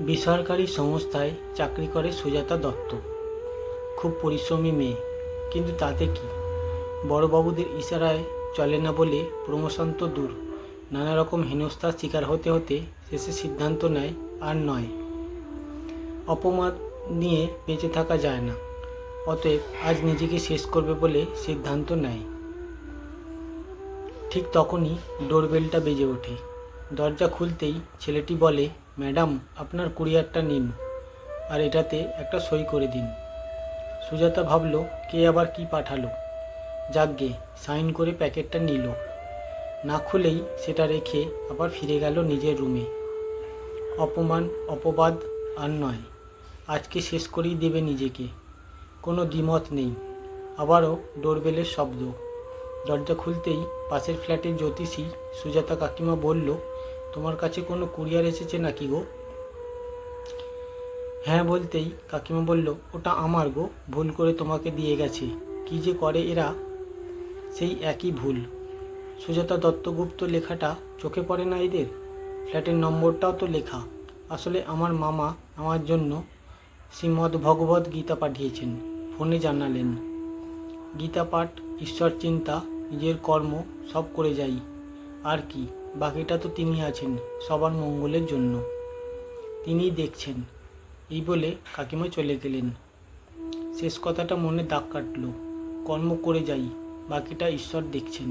বেসরকারি সংস্থায় চাকরি করে সুজাতা দত্ত। খুব পরিশ্রমী মেয়ে, কিন্তু তাতে কি? বড়বাবুদের ইশারায় চলে না বলে প্রমোশন তো দূর, নানা রকম হেনস্থার শিকার হতে হতে শেষে সিদ্ধান্ত নেয় আর নয়, অপমান নিয়ে বেঁচে থাকা যায় না। অতএব আজ নিজেকে শেষ করবে বলে সিদ্ধান্ত নেয়। ঠিক তখনই ডোরবেলটা বেজে ওঠে। দরজা খুলতেই ছেলেটি বলে, ম্যাডাম, আপনার কুরিয়ারটা নিন, আর এটাতে একটা সই করে দিন। সুজাতা ভাবল, কে আবার কি পাঠালো। যাকগে, সাইন করে প্যাকেটটা নিল। না খুলেই সেটা রেখে আবার ফিরে গেল নিজের রুমে। অপমান, অপবাদ আর নয়, আজকে শেষ করেই দেবে নিজেকে। কোনো দ্বিমত নেই। আবারও ডোরবেলের শব্দ। দরজা খুলতেই পাশের ফ্ল্যাটের জ্যোতিষী সুজাতা কাকিমা বলল, তোমার কাছে কোনো কুরিয়ার এসেছে নাকি গো? হ্যাঁ বলতেই কাকিমা বলল, ওটা আমার গো, ভুল করে তোমাকে দিয়ে গেছে। কি যে করে এরা, সেই একই ভুল। সুজাতা দত্তগুপ্ত লেখাটা চোখে পড়ে না এদের? ফ্ল্যাটের নম্বরটাও তো লেখা। আসলে আমার মামা আমার জন্য শ্রীমদ্ ভগবদ্ গীতা পাঠিয়েছেন, ফোনে জানালেন। গীতা পাঠ, ঈশ্বর চিন্তা, নিজের কর্ম সব করে যাই। আর কি, বাকিটা তো তিনি আছেন সবার মঙ্গলের জন্য, তিনিই দেখছেন। এই বলে কাকিমা চলে গেলেন। শেষ কথাটা মনে দাগ কাটল। কর্ম করে যাই, বাকিটা ঈশ্বর দেখছেন।